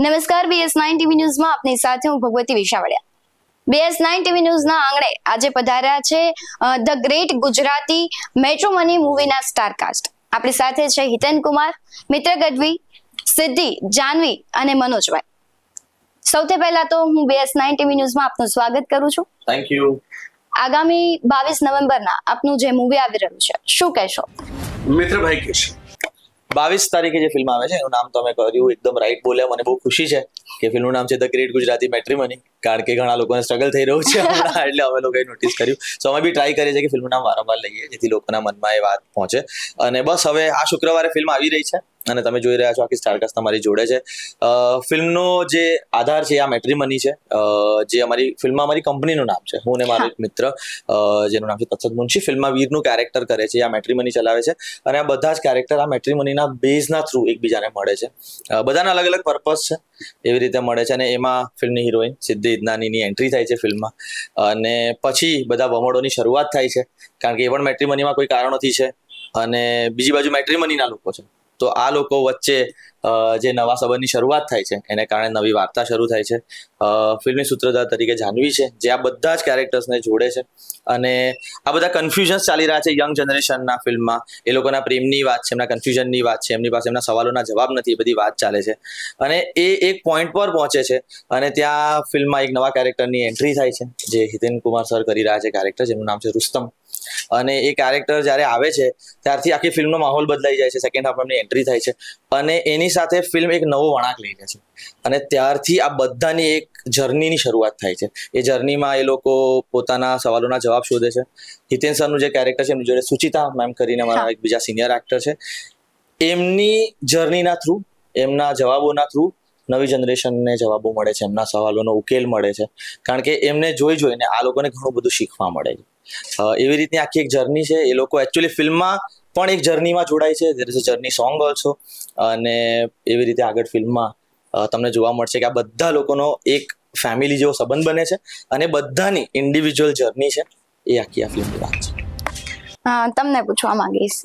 નમસ્કાર, BS9 TV ન્યૂઝમાં આપની સાથે હું ભગવતી વિશાવડિયા. BS9 ટીવી ન્યૂઝના આંગણે આજે પધાર્યા છે the great Gujarati matrimony મૂવીના સ્ટારકાસ્ટ. આપણી સાથે છે હિતેન કુમાર, મિત્ર ગઢવી, સિદ્ધિ, જાનવી અને મનોજભાઈ. સૌથી પહેલા તો હું BS9 ટીવી ન્યૂઝમાં આપનું સ્વાગત કરું છું. Thank you. આગામી 22 નવેમ્બરના આપનું જે મૂવી આવી રહ્યું છે, શું કહેશો? મિત્રભાઈ કહેશે 22 તારીખે જે ફિલ્મ આવે છે એનું નામ તમે કર્યું એકદમ રાઈટ બોલ્યા. મને બહુ ખુશી છે કે ફિલ્મનું નામ છે ધ ગ્રેટ ગુજરાતી મેટ્રીમની, કારણ કે ઘણા લોકોને સ્ટ્રગલ થઈ રહ્યું છે હમણાં, એટલે અમે લોકોએ નોટિસ કર્યું. સો અમે બી ટ્રાય કરીએ છીએ કે ફિલ્મનું નામ વારંવાર લઈએ જેથી લોકોના મનમાં એ વાત પહોંચે. અને બસ હવે આ શુક્રવારે ફિલ્મ આવી રહી છે અને તમે જોઈ રહ્યા છો આખી સ્ટારકાસ્ટ તમારી જોડે છે. ફિલ્મનો જે આધાર છે આ મેટ્રીમની છે, જે અમારી ફિલ્મમાં અમારી કંપનીનું નામ છે. હું ને મારો એક મિત્ર જેનું નામ છે તત્સત મુનશી, ફિલ્મમાં વીરનું કેરેક્ટર કરે છે, આ મેટ્રીમની ચલાવે છે. અને આ બધા જ કેરેક્ટર આ મેટ્રીમનીના બેઝના થ્રુ એકબીજાને મળે છે. બધાના અલગ અલગ પર્પઝ છે, એવી રીતે મળે છે. અને એમાં ફિલ્મની હિરોઈન સિદ્ધિ ઇદનાનીની એન્ટ્રી થાય છે ફિલ્મમાં, અને પછી બધા વમળોની શરૂઆત થાય છે, કારણ કે એ પણ મેટ્રીમનીમાં કોઈ કારણોથી છે અને બીજી બાજુ મેટ્રીમનીના લોકો છે. તો આ લોકો વચ્ચે જે નવા સંબંધની શરૂઆત થાય છે એને કારણે નવી વાર્તા શરૂ થાય છે. ફિલ્મની સૂત્રધાર તરીકે જાનવી છે, જે આ બધા જ કેરેક્ટર્સને જોડે છે. અને આ બધા કન્ફ્યુઝન્સ ચાલી રહ્યા છે યંગ જનરેશનના ફિલ્મમાં. એ લોકોના પ્રેમની વાત છે, એમના કન્ફ્યુઝનની વાત છે, એમની પાસે એમના સવાલોના જવાબ નથી, એ બધી વાત ચાલે છે. અને એ એક પોઈન્ટ પર પહોંચે છે અને ત્યાં ફિલ્મમાં એક નવા કેરેક્ટરની એન્ટ્રી થાય છે, જે હિતેન કુમાર સર કરી રહ્યા છે કેરેક્ટર, જેનું નામ છે રુસ્તમ. અને એ કેરેક્ટર જ્યારે આવે છે ત્યારથી આખી ફિલ્મનો માહોલ બદલાઈ જાય છે. સેકન્ડ હાફ એમની એન્ટ્રી થાય છે અને એની સાથે ફિલ્મ એક નવો વળાંક લઈ લે છે. અને ત્યારથી આ બધાની એક જર્નીની શરૂઆત થાય છે. એ જર્નીમાં એ લોકો પોતાના સવાલોના જવાબ શોધે છે. હિતેન સરનું જે કેરેક્ટર છે એમની જોડે સુચિતા મેમ કરીને અમારા એક બીજા સિનિયર એક્ટર છે, એમની જર્નીના થ્રુ, એમના જવાબોના થ્રુ નવી જનરેશનને જવાબો મળે છે, એમના સવાલોનો ઉકેલ મળે છે, કારણ કે એમને જોઈને આ લોકોને ઘણું બધું શીખવા મળે છે. એવી રીતની આખી એક જર્ની છે. એ લોકો એકચ્યુઅલી ફિલ્મમાં પણ એક જર્નીમાં જોડાય છે, there is a journey song also. અને એવી રીતે આગળ ફિલ્મમાં તમને જોવા મળશે કે આ બધા લોકોનો એક ફેમિલી જેવો સંબંધ બને છે અને બધાની ઇન્ડિવિજ્યુઅલ જર્ની છે. એ આખી આ ફિલ્મની વાત છે. તમને પૂછવા માંગીશ,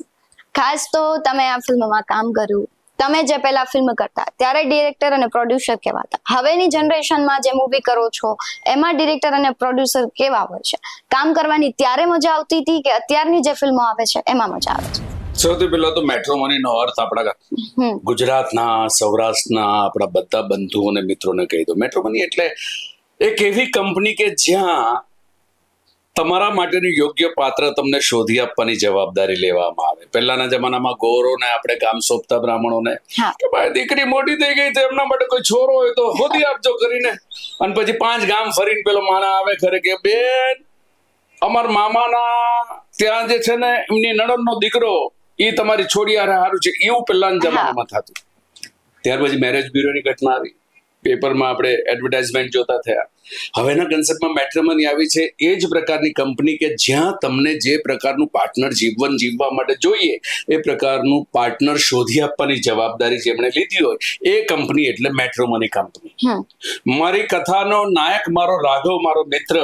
ખાસ તો તમે આ ફિલ્મમાં કામ કર્યું, તમે જે પહેલા ફિલ્મ કરતા ત્યારે ડિરેક્ટર અને પ્રોડ્યુસર કેવા હતા, હવેની જનરેશનમાં જે મૂવી કરો છો એમાં ડિરેક્ટર અને પ્રોડ્યુસર કેવા હોય છે? કામ કરવાની ત્યારે મજા આવતી હતી કે અત્યારની જે ફિલ્મો આવે છે એમાં મજા આવે છે? સૌથી પહેલા તો મેટ્રોમનીનો અર્થ આપણા ગુજરાતના, સૌરાષ્ટ્રના આપણા બધા બંધુઓને મિત્રોને કહી દો. મેટ્રોમની એટલે એક એવી કંપની કે જ્યાં તમારા માટેનું યોગ્ય પાત્ર તમને શોધી આપવાની જવાબદારી લેવામાં આવે. પહેલાના જમાનામાં ગોરોને આપણે કામ સોંપતા બ્રાહ્મણોને કે ભાઈ દીકરી મોટી થઈ ગઈ તો એમના માટે કોઈ છોરો હોય તો શોધી આપજો કરીને. અને પછી 5 ગામ ફરીને પેલો માણા આવે ઘરે કે બેન અમાર મામાના ત્યાં જે છે ને એમની નણંદનો દીકરો એ તમારી છોડીયારે સારું છે, એવું પહેલાના જમાનામાં થતું. ત્યાર પછી મેરેજ બ્યુરોની ઘટના આવી, પેપરમાં આપણે એડવર્ટાઇઝમેન્ટ જોતા થયા. હવેના કન્સેપ્ટમાં મેટ્રીમની આવી છે એ જ પ્રકારની કંપની કે જ્યાં તમને જે પ્રકારનું પાર્ટનર જીવન જીવવા માટે જોઈએ એ પ્રકારનું પાર્ટનર શોધી આપવાની જવાબદારી જેમણે લીધી હોય એ કંપની એટલે મેટ્રીમની કંપની. મારી કથાનો નાયક મારો રાઘવ, મારો મિત્ર,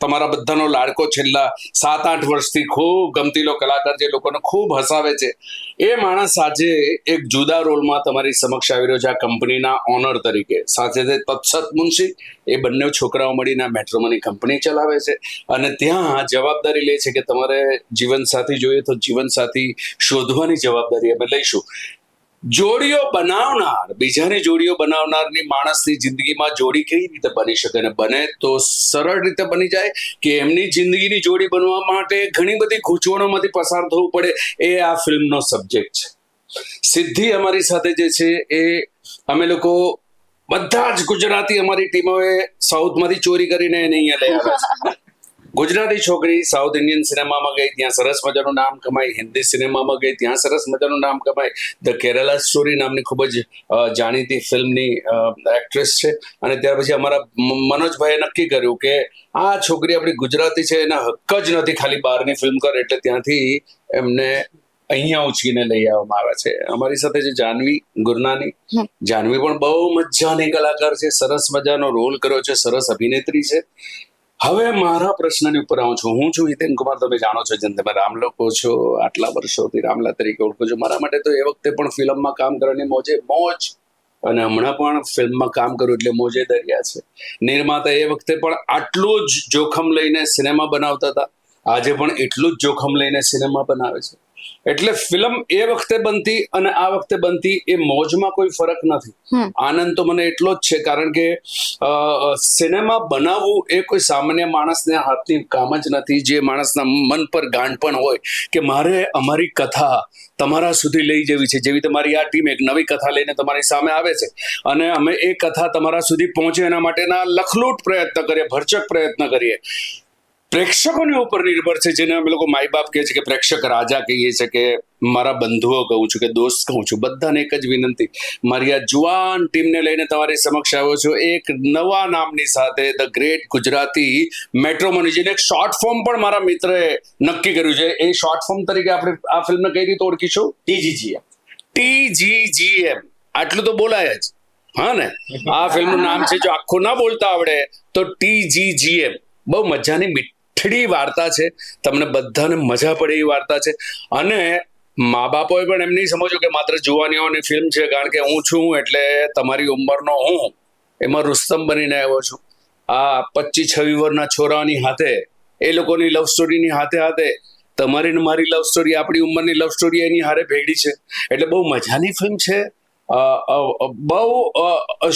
તમારા બધાનો લાડકો, છેલ્લા 7-8 વર્ષથી ખૂબ ગમતીલો કલાકાર, જે લોકોને ખૂબ હસાવે છે, એ માણસ આજે એક જુદા રોલમાં તમારી સમક્ષ આવી રહ્યો છે આ કંપનીના ઓનર તરીકે. સાથે તત્સત મુનશી, એ બંને છોકરાઓ મળીને આ મેટ્રોમની કંપની ચલાવે છે. અને ત્યાં જવાબદારી લે છે કે તમારે જીવનસાથી જોઈએ તો જીવનસાથી શોધવાની જવાબદારી અમે લઈશું. જોડીઓ બનાવનાર, બીજાની જોડીઓ બનાવનારની માણસની જિંદગીમાં જોડી કેવી રીતે બની શકે? અને બને તો સરળ રીતે બની જાય કે એમની જિંદગીની જોડી બનવા માટે ઘણી બધી ગૂંચવણોમાંથી પસાર થવું પડે, એ આ ફિલ્મનો સબ્જેક્ટ છે. સિદ્ધિ અમારી સાથે જે છે એ અમે લોકો બધા જ ગુજરાતી અમારી ટીમોએ સાઉથમાંથી ચોરી કરીને એને અહીંયા લઈ આવ્યા છે. ગુજરાતી છોકરી સાઉથ ઇન્ડિયન સિનેમામાં ગઈ, ત્યાં સરસ મજાનું નામ કમાઈ. હિન્દી સિનેમામાં ગઈ, ત્યાં સરસ મજાનું નામ કમાઈ. ધ કેરલા સ્ટોરી નામની ખૂબ જ જાણીતી ફિલ્મની એક્ટ્રેસ છે. અને ત્યાર પછી અમારા મનોજભાઈએ નક્કી કર્યું કે આ છોકરી આપણી ગુજરાતી છે, એના હક જ નથી ખાલી બહારની ફિલ્મ કરે, એટલે ત્યાંથી એમને અહીંયા ઉછીને લઈ આવવામાં આવે છે. અમારી સાથે જે જાનવી ગુરનાની, જાનવી પણ બહુ મજાની કલાકાર છે, સરસ મજાનો રોલ કર્યો છે, સરસ અભિનેત્રી છે. હવે મારા પ્રશ્નની ઉપર આવું છું. હું છું હિતેન કુમાર, તમે જાણો છો, જેમ તમે રામલો કહો છો, આટલા વર્ષોથી રામલા તરીકે ઓળખો છો. મારા માટે તો એ વખતે પણ ફિલ્મમાં કામ કરવાની મોજ અને હમણાં પણ ફિલ્મમાં કામ કર્યું એટલે મોજે દરિયા છે. નિર્માતા એ વખતે પણ આટલું જ જોખમ લઈને સિનેમા બનાવતા હતા, આજે પણ એટલું જ જોખમ લઈને સિનેમા બનાવે છે. એટલે ફિલ્મ એ વખતે બનતી અને આ વખતે બનતી એ મોજમાં કોઈ ફરક નથી. આનંદ તો મને એટલો જ છે, કારણ કે સિનેમા બનાવવું એ કોઈ સામાન્ય માણસને હાથની કામ જ નથી. જે માણસના મન પર ગાંઠપણ હોય કે મારે અમારી કથા તમારા સુધી લઈ જવી છે, જેવી તમારી આ ટીમ એક નવી કથા લઈને તમારી સામે આવે છે અને અમે એ કથા તમારા સુધી પહોંચે એના માટેના લખલૂટ પ્રયત્ન કરીએ, ભરચક પ્રયત્ન કરીએ. પ્રેક્ષકોની ઉપર નિર્ભર છે, જેને અમે લોકો માય બાપ કહે છે કે પ્રેક્ષક રાજા કહીએ છીએ, કે મારા બંધુઓ કહું છું કે દોસ્ત કહું છું, બધાને એક જ વિનંતી, મારી આ જુવાન ટીમને લઈને તમારી સમક્ષ આવ્યો છું એક નવા નામની સાથે, ધ ગ્રેટ ગુજરાતી મેટ્રોમની, જેને એક શોર્ટ ફોર્મ પણ મારા મિત્રએ નક્કી કર્યું છે. એ શોર્ટ ફોર્મ તરીકે આપણે આ ફિલ્મને કઈ રીતે ઓળખીશું? TGGM. આટલું તો બોલાય જ, હા ને? આ ફિલ્મનું નામ છે, જો આખું ના બોલતા આવડે તો TGGM. બહુ મજાની મીઠડી વાર્તા છે, તમને બધાને મજા પડે એવી વાર્તા છે. અને મા બાપોએ પણ એમ નહીં સમજો કે માત્ર જુવાનીઓની ફિલ્મ છે, કારણ કે હું છું એટલે તમારી ઉંમરનો હું એમાં રુસ્તમ બનીને આવ્યો છું. આ 25-26 વર્ષના છોરાઓની હાથે, એ લોકોની લવ સ્ટોરીની હાથે હાથે તમારી ને મારી લવ સ્ટોરી, આપણી ઉંમરની લવ સ્ટોરી એની હારે ભેગી છે. એટલે બહુ મજાની ફિલ્મ છે, બહુ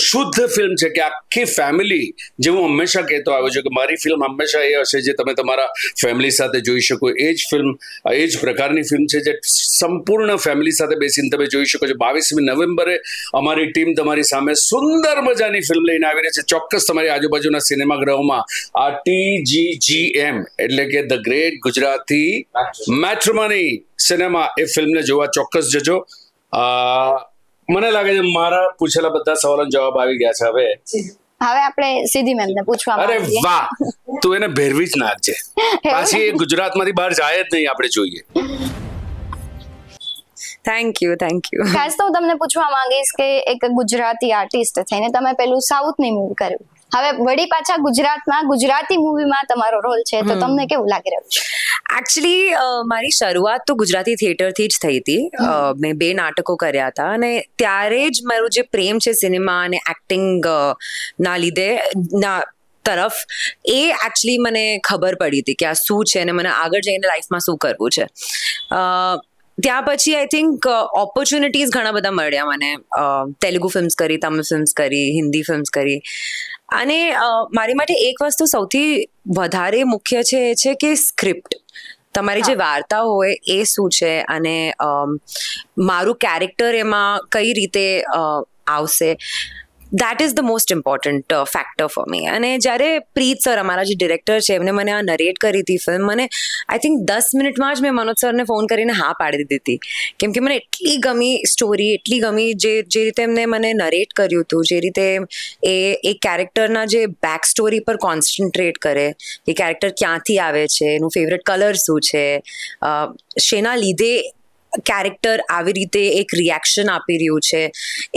શુદ્ધ ફિલ્મ છે કે આખી ફેમિલી, જે હું હંમેશા કહેતો આવ્યો છું કે મારી ફિલ્મ હંમેશા એ હશે જે તમે તમારા ફેમિલી સાથે જોઈ શકો. એ જ ફિલ્મ, એ જ પ્રકારની ફિલ્મ છે જે સંપૂર્ણ ફેમિલી સાથે બેસીને તમે જોઈ શકો છો. 22મી નવેમ્બરે અમારી ટીમ તમારી સામે સુંદર મજાની ફિલ્મ લઈને આવી રહી છે. ચોક્કસ તમારી આજુબાજુના સિનેમાગૃહોમાં આ TGGM એટલે કે the great Gujarati matrimony cinema, એ ફિલ્મને જોવા ચોક્કસ જજો. મને લાગે છે મારા પૂછેલા બધા સવાલોનો જવાબ આવી ગયા છે. હવે આપણે સીધી મેમને પૂછવા અરે વાહ, તું એને ભેરવી જ નાખજે, પાછી એ ગુજરાતમાંથી બહાર જાય જ નહીં, આપણે જોઈએ. Thank you. ખાસ તો હું તમને પૂછવા માંગીશ કે એક ગુજરાતી આર્ટિસ્ટ થઈને તમે પેલું સાઉથની મૂવી કર્યું, હવે વળી પાછા ગુજરાતમાં ગુજરાતી મૂવીમાં તમારો રોલ છે, તો તમને કેવું લાગી રહ્યું છે? એકચ્યુઅલી મારી શરૂઆત તો ગુજરાતી થિયેટરથી જ થઈ હતી. મેં 2 નાટકો કર્યા હતા અને ત્યારે જ મારું જે પ્રેમ છે સિનેમા અને એક્ટિંગ ના લીધે તરફ, એ એકચ્યુઅલી મને ખબર પડી હતી કે આ શું છે અને મને આગળ જઈને લાઈફમાં શું કરવું છે. ત્યાં પછી આઈ થિંક ઓપોર્ચ્યુનિટીઝ ઘણા બધા મળ્યા મને. તેલુગુ ફિલ્મ્સ કરી, તમિલ ફિલ્મ્સ કરી, હિન્દી ફિલ્મ્સ કરી. અને મારી માટે એક વસ્તુ સૌથી વધારે મુખ્ય છે એ છે કે સ્ક્રિપ્ટ, તમારી જે વાર્તા હોય એ શું છે અને મારું કેરેક્ટર એમાં કઈ રીતે આવશે. That is the most important factor for me. અને જ્યારે પ્રીત સર, અમારા જે ડિરેક્ટર છે, એમને મને આ નરેટ કરી હતી ફિલ્મ, મને આઈ થિંક 10 મિનિટમાં જ મેં મનોજ સરને ફોન કરીને હા પાડી દીધી હતી, કેમ કે મને એટલી ગમી સ્ટોરી, એટલી ગમી જે રીતે એમને મને નરેટ કર્યું હતું, જે રીતે એ કેરેક્ટરના જે બેક સ્ટોરી પર કોન્સન્ટ્રેટ કરે, એ કેરેક્ટર ક્યાંથી આવે છે, એનું ફેવરેટ કલર શું છે, શેના લીધે કેરેક્ટર આવી રીતે એક રિએક્શન આપી રહ્યું છે,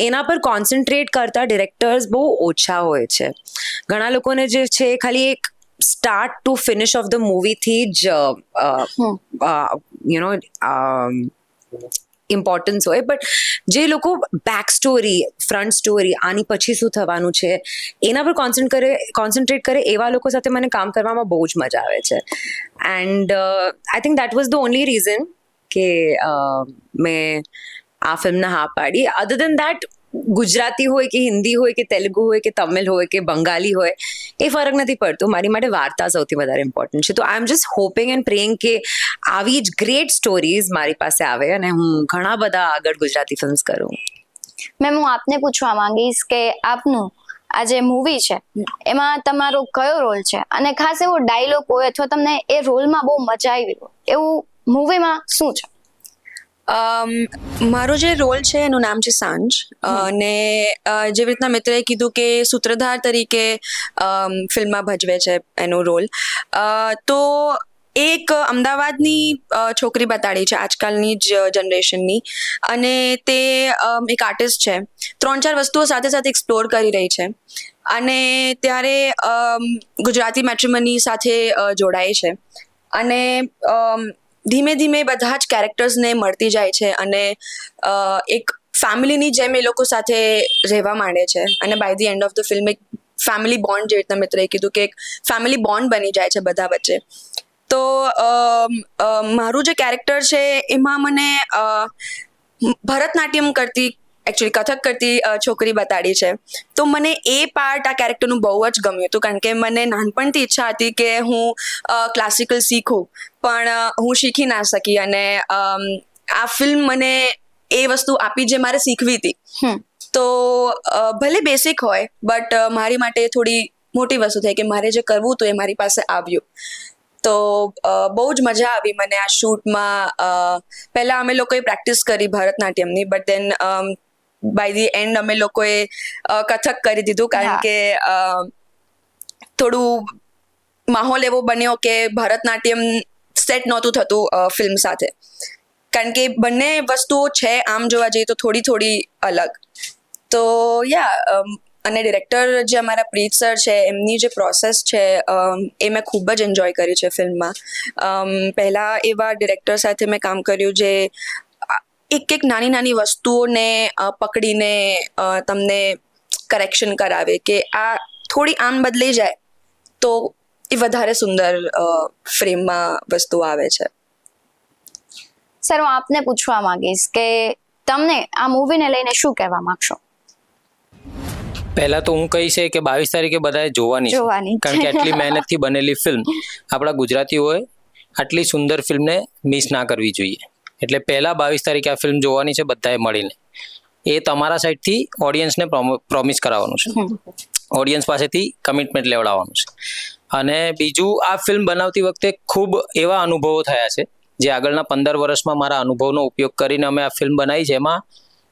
એના પર કોન્સન્ટ્રેટ કરતા ડિરેક્ટર્સ બહુ ઓછા હોય છે. ઘણા લોકોને જે છે ખાલી એક start to finish of the મૂવીથી જ ઇમ્પોર્ટન્સ હોય, બટ જે લોકો બેક સ્ટોરી, ફ્રન્ટ સ્ટોરી, આની પછી શું થવાનું છે, એના પર કોન્સન્ટ્રેટ કરે, એવા લોકો સાથે મને કામ કરવામાં બહુ જ મજા આવે છે. And I think that was the only reason કે મેં આ ફિલ્મને હા પાડી. અધર દેન દેટ, ગુજરાતી હોય કે હિન્દી હોય કે તેલુગુ હોય કે તમિલ હોય કે બંગાળી હોય, એ ફરક નથી પડતો. મારી માટે વાર્તા સૌથી વધારે ઇમ્પોર્ટન્ટ છે. તો I am just hoping and praying કે આવી જ ગ્રેટ સ્ટોરીઝ મારી પાસે આવે અને હું ઘણા બધા આગળ ગુજરાતી ફિલ્મ્સ કરું. મેમ, હું આપને પૂછવા માંગીશ કે આપનું આ જે મૂવી છે એમાં તમારો કયો રોલ છે, અને ખાસ એવો ડાયલોગ હોય અથવા તમને એ રોલમાં બહુ મજા આવી હોય એવું મૂવીમાં શું છે? મારો જે રોલ છે એનું નામ છે સાંજ, અને જેવી રીતના મિત્રએ કીધું કે સૂત્રધાર તરીકે ફિલ્મમાં ભજવે છે એનો રોલ, તો એક અમદાવાદની છોકરી બતાડી છે, આજકાલની જ જનરેશનની, અને તે એક આર્ટિસ્ટ છે, 3-4 વસ્તુઓ સાથે સાથે એક્સપ્લોર કરી રહી છે, અને ત્યારે ગુજરાતી મેટ્રિમની સાથે જોડાય છે, અને ધીમે ધીમે બધા જ કેરેક્ટર્સને મળતી જાય છે, અને એક ફેમિલીની જેમ એ લોકો સાથે રહેવા માંડે છે અને by the end of the film એક ફેમિલી બોન્ડ, જે રીતના મિત્રએ કીધું કે એક ફેમિલી બોન્ડ બની જાય છે બધા વચ્ચે. તો મારું જે કેરેક્ટર છે એમાં મને ભરતનાટ્યમ કરતી, એકચ્યુઅલી કથક કરતી છોકરી બતાડી છે. તો મને એ પાર્ટ આ કેરેક્ટરનું બહુ જ ગમ્યું હતું, કારણ કે મને નાનપણથી ઈચ્છા હતી કે હું ક્લાસિકલ શીખું, પણ હું શીખી ના શકી. અને આ ફિલ્મ મને એ વસ્તુ આપી જે મારે શીખવી હતી. તો ભલે બેસિક હોય, બટ મારી માટે થોડી મોટી વસ્તુ થઈ કે મારે જે કરવું હતું એ મારી પાસે આવ્યું. તો બહુ જ મજા આવી મને આ શૂટમાં. પહેલા અમે લોકોએ પ્રેક્ટિસ કરી ભરતનાટ્યમની, but then by the end અમે લોકોએ કથક કરી દીધું, કારણ કે થોડું માહોલ એવો બન્યો કે ભરતનાટ્યમ સેટ નહોતું થતું ફિલ્મ સાથે, કારણ કે બંને વસ્તુઓ છે આમ જોવા જઈએ તો થોડી થોડી અલગ. તો યા, અને ડિરેક્ટર જે અમારા પ્રીત સર છે, એમની જે પ્રોસેસ છે એ મેં ખૂબ જ એન્જોય કરી છે ફિલ્મમાં. પહેલાં એવા ડિરેક્ટર સાથે મેં કામ કર્યું જે એક નાની નાની વસ્તુઓને પકડીને તમને કરેક્શન કરાવે કે આ થોડી આમ બદલાઈ જાય તો એ વધારે સુંદર ફ્રેમમાં વસ્તુ આવે છે. સર, હું આપને પૂછવા માંગીશ કે તમને આ મૂવીને લઈને શું કહેવા માંગશો? પહેલા તો હું કહીશ કે 22 તારીખે બધાએ જોવાની છે, કારણ કે આટલી મહેનતથી બનેલી ફિલ્મ, આપણા ગુજરાતીઓએ આટલી સુંદર ફિલ્મને મિસ ના કરવી જોઈએ. એટલે પહેલા 22 તારીખે આ ફિલ્મ જોવાની છે બધાએ મળીને. એ તમારા સાઈડથી ઓડિયન્સને પ્રોમિસ કરાવવાનું છે, ઓડિયન્સ પાસેથી કમિટમેન્ટ લેવડાવવાનું છે. અને બીજું, આ ફિલ્મ બનાવતી વખતે ખૂબ એવા અનુભવો થયા છે જે આગળના 15 વર્ષમાં મારા અનુભવનો ઉપયોગ કરીને અમે આ ફિલ્મ બનાવી છે. એમાં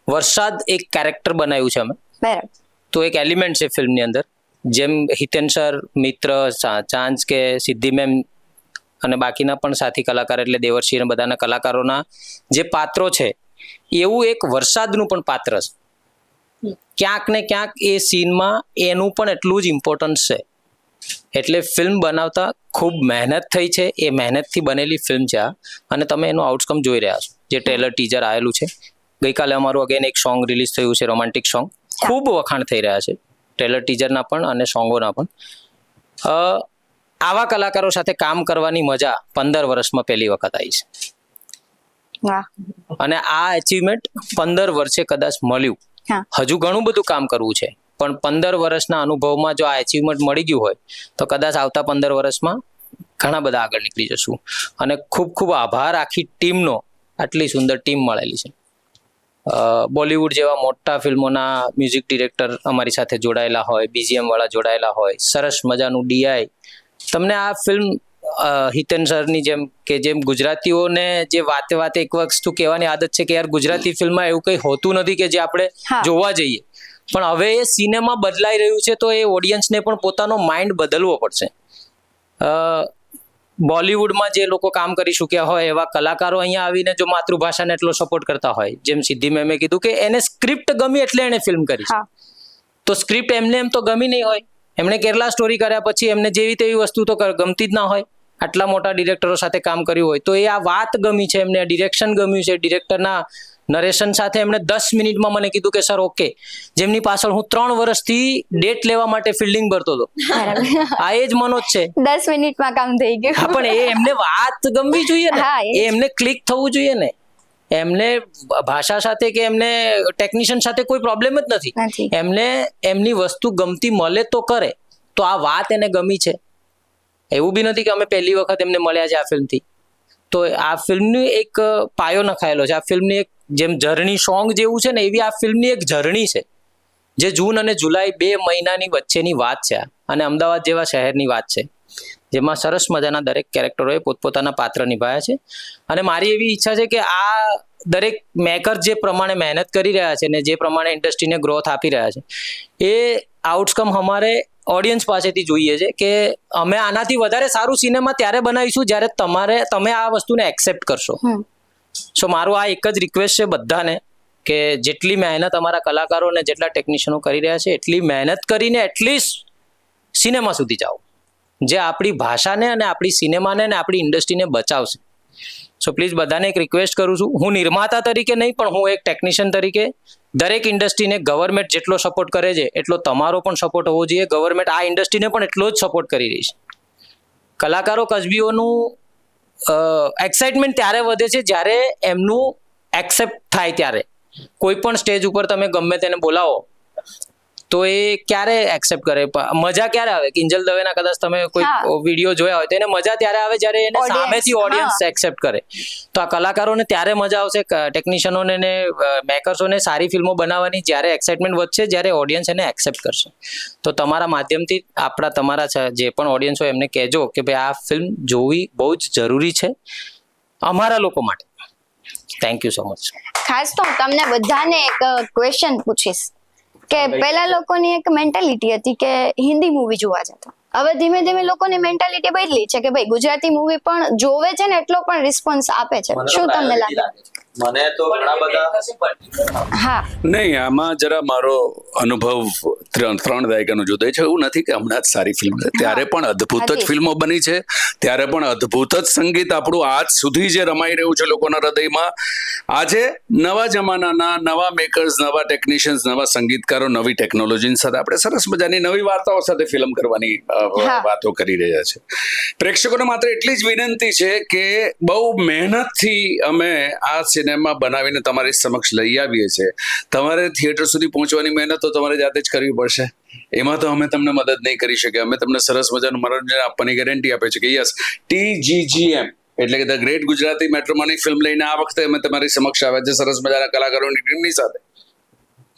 વરસાદ એક કેરેક્ટર બનાવ્યું છે અમે, બરાબર. તો એક એલિમેન્ટ છે ફિલ્મની અંદર. જેમ હિતેન સર, મિત્ર, ચાંચ કે સિદ્ધિ મેમ અને બાકીના પણ સાથી કલાકાર એટલે દેવર્ષિ અને બધાના કલાકારોના જે પાત્રો છે, એવું એક વરસાદનું પણ પાત્ર છે. ક્યાંક ને ક્યાંક એ સીનમાં એનું પણ એટલું જ ઇમ્પોર્ટન્સ છે. એટલે ફિલ્મ બનાવતા ખૂબ મહેનત થઈ છે. એ મહેનતથી બનેલી ફિલ્મ છે આ, અને તમે એનું આઉટકમ જોઈ રહ્યા છો. જે ટ્રેલર ટીઝર આવેલું છે, ગઈકાલે અમારું અગેન એક સોંગ રિલીઝ થયું છે, રોમાન્ટિક સોંગ. ખૂબ વખાણ થઈ રહ્યા છે ટ્રેલર ટીઝરના પણ અને સોંગોના પણ. આવા કલાકારો સાથે કામ કરવાની મજા 15 વર્ષમાં પહેલી વખત આવી છે. અને આ અચીવમેન્ટ 15 વર્ષે કદાચ મળ્યું. હજુ ઘણું બધું કામ કરવું છે, પણ 15 વર્ષના અનુભવમાં જો આ અચીવમેન્ટ મળી ગયું હોય તો કદાચ આવતા 15 વર્ષમાં ઘણા બધા આગળ નીકળી જશું. અને ખૂબ ખૂબ આભાર આખી ટીમનો, આટલી સુંદર ટીમ મળેલી છે. બોલિવૂડ જેવા મોટા ફિલ્મોના મ્યુઝિક ડિરેક્ટર અમારી સાથે જોડાયેલા હોય, BGM વાળા જોડાયેલા હોય, સરસ મજાનું DI. તમને આ ફિલ્મ હિતેન સરની જેમ ગુજરાતીઓને જે વાતે વાતે એક વસ્તુ કહેવાની આદત છે કે યાર ગુજરાતી ફિલ્મમાં એવું કંઈ હોતું નથી કે જે આપણે જોવા જઈએ, પણ હવે એ સિનેમા બદલાઈ રહ્યું છે, તો એ ઓડિયન્સને પણ પોતાનો માઇન્ડ બદલવો પડશે. બોલિવૂડમાં જે લોકો કામ કરી ચૂક્યા હોય એવા કલાકારો અહીંયા આવીને જો માતૃભાષાને એટલો સપોર્ટ કરતા હોય, જેમ સિદ્ધિ મેમે કીધું કે એને સ્ક્રિપ્ટ ગમી એટલે એને ફિલ્મ કરી, તો સ્ક્રિપ્ટ એમને એમ તો ગમી નહીં હોય. એમણે કેરલા સ્ટોરી કર્યા પછી એમને જેવી તેવી વસ્તુ તો ગમતી જ ના હોય. આટલા મોટા ડિરેક્ટરો સાથે કામ કર્યું હોય તો એ આ વાત ગમી છે એમને, ડિરેક્શન ગમ્યું છે. ડિરેક્ટરના નરેશન સાથે એમણે 10 મિનિટમાં મને કીધું કે સર ઓકે, જેમની પાછળ હું 3 વર્ષથી ડેટ લેવા માટે ફિલ્ડિંગ ભરતો હતો. આ એ જ મનોજ છે, 10 મિનિટમાં કામ થઈ ગયું. પણ એ એમને વાત ગમવી જોઈએ ને, એ એમને ક્લિક થવું જોઈએ ને. એમને ભાષા સાથે કે એમને ટેકનિશિયન સાથે કોઈ પ્રોબ્લેમ જ નથી. એમને એમની વસ્તુ ગમતી મળે તો કરે, તો આ વાત એને ગમી છે. એવું બી નથી કે અમે પહેલી વખત એમને મળ્યા છે આ ફિલ્મથી. તો આ ફિલ્મની એક પાયો નખાયેલો છે. આ ફિલ્મની એક જેમ જર્ની સોંગ જેવું છે ને, એવી આ ફિલ્મની એક જર્ની છે, જે જૂન અને જુલાઈ 2 મહિનાની વચ્ચેની વાત છે. અને અમદાવાદ જેવા શહેરની વાત છે, જેમાં સરસ મજાના દરેક કેરેક્ટરોએ પોતપોતાના પાત્ર નિભાવ્યા છે. અને મારી એવી ઈચ્છા છે કે આ દરેક મેકર જે પ્રમાણે મહેનત કરી રહ્યા છે ને જે પ્રમાણે ઇન્ડસ્ટ્રીને ગ્રોથ આપી રહ્યા છે, એ આઉટકમ અમારે ઓડિયન્સ પાસેથી જોઈએ છે કે અમે આનાથી વધારે સારું સિનેમા ત્યારે બનાવીશું જ્યારે તમે આ વસ્તુને એક્સેપ્ટ કરશો. સો મારું આ એક જ રિક્વેસ્ટ છે બધાને કે જેટલી મહેનત અમારા કલાકારો અને જેટલા ટેકનિશિયનો કરી રહ્યા છે, એટલી મહેનત કરીને એટલીસ્ટ સિનેમા સુધી જાઓ, જે આપણી ભાષાને અને આપણી સિનેમાને અને આપણી ઇન્ડસ્ટ્રીને બચાવશે. સો પ્લીઝ બધાને એક રિક્વેસ્ટ કરું છું, હું નિર્માતા તરીકે નહીં પણ હું એક ટેકનિશિયન તરીકે દરેક ઇન્ડસ્ટ્રીને ગવર્મેન્ટ જેટલો સપોર્ટ કરે છે એટલો તમારો પણ સપોર્ટ હોવો જોઈએ. ગવર્મેન્ટ આ ઇન્ડસ્ટ્રીને પણ એટલો જ સપોર્ટ કરી રહી છે. કલાકારો કસબીઓનું એક્સાઇટમેન્ટ ત્યારે વધે છે જ્યારે એમનું એક્સેપ્ટ થાય. ત્યારે કોઈ પણ સ્ટેજ ઉપર તમે ગમે તેને બોલાવો તો એ ક્યારે એક્સેપ્ટ કરે, મજા ક્યારે આવે? કિંજલ દવેના કદાચ તમે કોઈ વિડીયો જોયા હોય તો એને મજા ત્યારે આવે જ્યારે એને સામેથી ઓડિયન્સ એક્સેપ્ટ કરે. તો આ કલાકારોને ત્યારે મજા આવશે, ટેકનિશિયનોને ને મેકર્સોને સારી ફિલ્મો બનાવવાની જ્યારે એક્સાઇટમેન્ટ વધશે, જ્યારે ઓડિયન્સ એને એક્સેપ્ટ કરશે. તો તમારા માધ્યમથી તમારા જે પણ ઓડિયન્સ હોય એમને કહેજો કે ભાઈ આ ફિલ્મ જોવી બહુ જ જરૂરી છે અમારા લોકો માટે. Thank you so much. ખાસ તો તમને બધાને એક ક્વેશ્ચન પૂછીશ કે પહેલા લોકોની એક મેન્ટાલિટી હતી કે હિન્દી મૂવી જોવા જતા. હવે ધીમે ધીમે લોકોની મેન્ટાલિટી બદલી છે કે ભાઈ ગુજરાતી મૂવી પણ જોવે છે ને એટલો પણ રિસ્પોન્સ આપે છે. શું તમને લાગે? મને તો ઘણા બધા હા નહીં, આમાં જરા મારો અનુભવ 3 દાયકાનો જુદો છે. એવું નથી કે હમણાં જ સારી ફિલ્મ છે, ત્યારે પણ અદ્ભુત જ ફિલ્મો બની છે, ત્યારે પણ અદ્ભુત જ સંગીત આપણું આજ સુધી જે રમાઈ રહ્યું છે લોકોના હૃદયમાં. આજે નવા જમાનાના નવા મેકર્સ, નવા ટેકનિશિયન્સ, નવા સંગીતકારો, નવી ટેકનોલોજી સાથે આપણે સરસ મજાની નવી વાર્તાઓ સાથે ફિલ્મ કરવાની વાતો કરી રહ્યા છે. પ્રેક્ષકોને માત્ર એટલી જ વિનંતી છે કે બહુ મહેનતથી અમે આ સિનેમા બનાવીને તમારી સમક્ષ લઈ આવીએ છીએ. તમારે થિયેટર સુધી પહોંચવાની મહેનત તો તમારે જાતે જ કરવી પડશે. એમાં તો અમે તમને મદદ નહીં કરી શકીએ. અમે તમને સરસ મજાનું મનોરંજન આપવાની ગેરંટી આપે છે કે યસ, TGGM એટલે કે the great Gujarati matrimony film લઈને આ વખતે અમે તમારી સમક્ષ આવ્યા છે સરસ મજાના કલાકારોની ટીમની સાથે.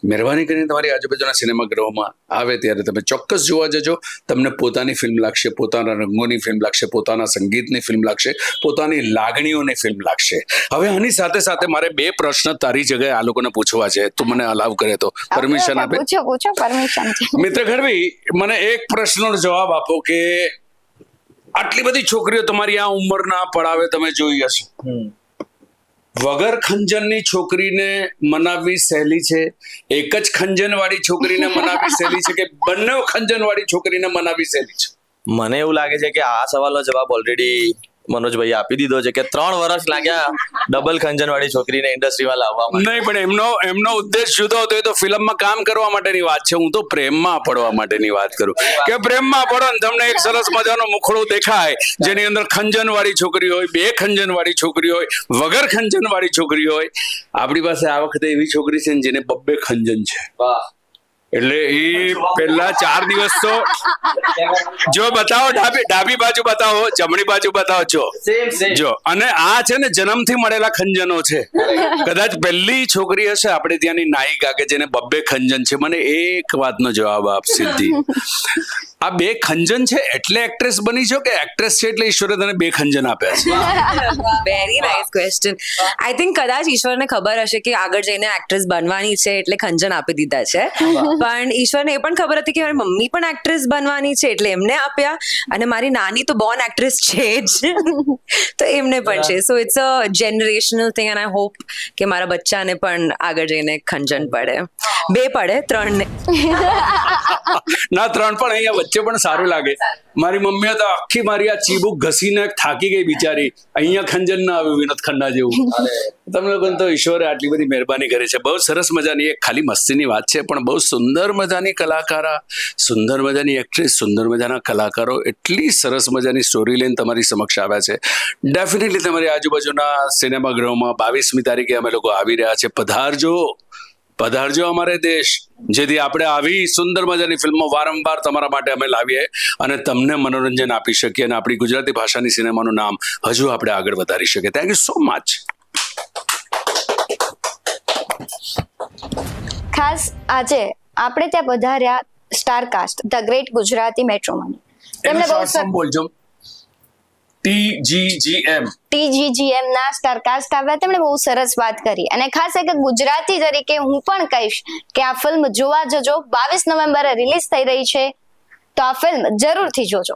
મહેરબાની કરીને તમારી આજુબાજુના સિનેમાગૃહોમાં આવે ત્યારે તમે ચોક્કસ જોવા જજો. તમને પોતાની ફિલ્મ લાગશે, પોતાના રંગોની ફિલ્મ લાગશે, પોતાના સંગીતની ફિલ્મ લાગશે, પોતાની લાગણીઓની ફિલ્મ લાગશે. હવે આની સાથે સાથે મારે 2 પ્રશ્ન તારી જગ્યાએ આ લોકોને પૂછવા છે. તું મને અલાવ કરે તો પરમિશન આપે? પૂછો પરમિશન. મિત્ર ગઢવી, મને એક પ્રશ્નનો જવાબ આપો કે આટલી બધી છોકરીઓ તમારી આ ઉંમરના પડાવે તમે જોઈ હશે, વગર ખંજનની છોકરીને મનાવવી સહેલી છે, એક જ ખંજન વાળી છોકરીને મનાવવી સહેલી છે કે બંને ખંજન વાળી છોકરીને મનાવવી સહેલી છે? મને એવું લાગે છે કે આ સવાલનો જવાબ ઓલરેડી મનોજભાઈ આપી દીધો છે કે 3 વર્ષ લાગ્યા ડબલ ખંજન વાળી છોકરીને ઇન્ડસ્ટ્રીમાં લાવવા માટે. નહીં, પણ એમનો ઉદ્દેશ જુદો હતો. એ તો ફિલ્મમાં કામ કરવા માટેની વાત છે. હું તો પ્રેમમાં પડવા માટેની વાત કરું કે પ્રેમમાં પડો ને તમને એક સરસ મજાનો મુખડો દેખાય જેની અંદર ખંજન વાળી છોકરી હોય, 2 ખંજન વાળી છોકરી હોય, વગર ખંજન વાળી છોકરી હોય. આપણી પાસે આ વખતે એવી છોકરી છે જેને 2 ખંજન છે. વાહ! એટલે એ પહેલા 4 દિવસ તો જો બતાવો, ડાબી બાજુ બતાવો, જમણી બાજુ બતાવો, જો અને આ છે ને જન્મથી મળેલા ખંજનો છે. કદાચ પહેલી છોકરી હશે આપણે ત્યાંની નાયિકા કે જેને 2 ખંજન છે. મને એક વાતનો જવાબ આપ સિદ્ધિ, આ 2 ખંજન છે એટલે એક્ટ્રેસ બની છો કે એક્ટ્રેસ છે એટલે ઈશ્વરે તને 2 ખંજન આપ્યા છે? Very nice question. I think કદાચ ઈશ્વરને ખબર હશે કે આગળ જઈને એક્ટ્રેસ બનવાની છે એટલે ખંજન આપી દીધા છે, પણ ઈશ્વરને એ પણ ખબર હતી કે મારી મમ્મી પણ એક્ટ્રેસ બનવાની છે એટલે એમને આપ્યા, અને મારી નાની તો બોર્ન એક્ટ્રેસ છે જ તો એમને પણ છે. So it's a generational thing and I hope કે મારા બચ્ચાને પણ આગળ જઈને ખંજન પડે. 2 પડે, 3 ને ના 3 પણ અહીંયા વચ્ચે પણ સારું લાગે. મારી મમ્મીએ તો આખી મારી આ ચીબુક ઘસીને થાકી ગઈ બિચારી. અહીંયા ખંજન ના આવ્યું વિનોદ ખન્ના જેવું. તમે લોકોને તો ઈશ્વરે આટલી બધી મહેરબાની કરી છે. બહુ સરસ મજાની, એક ખાલી મસ્તીની વાત છે પણ બહુ સુંદર મજાની કલાકારા, સુંદર મજાની એક્ટ્રેસ, સુંદર મજાના કલાકારો, એટલી સરસ મજાની સ્ટોરી લઈને તમારી સમક્ષ આવ્યા છે. ડેફિનેટલી તમારી આજુબાજુના સિનેમાગૃહોમાં 22મી તારીખે અમે લોકો આવી રહ્યા છે. પધારજો અમારે દેશ, જેથી આપણે આવી સુંદર મજાની ફિલ્મો વારંવાર તમારા માટે અમે લાવીએ અને તમને મનોરંજન આપી શકીએ અને આપણી ગુજરાતી ભાષાની સિનેમાનું નામ હજુ આપણે આગળ વધારી શકીએ. Thank you so much. ખાસ આજે આપણે ત્યાં પધાર્યા star cast the great Gujarati matrimony. તેમણે બહુ બોલજો TGGM ના સ્ટારકાસ્ટ આવ્યા. તેમણે બહુ સરસ વાત કરી અને ખાસ એક ગુજરાતી તરીકે હું પણ કહીશ કે આ ફિલ્મ જોવા જજો. 22 નવેમ્બરે રિલીઝ થઈ રહી છે તો આ ફિલ્મ જરૂરથી જોજો.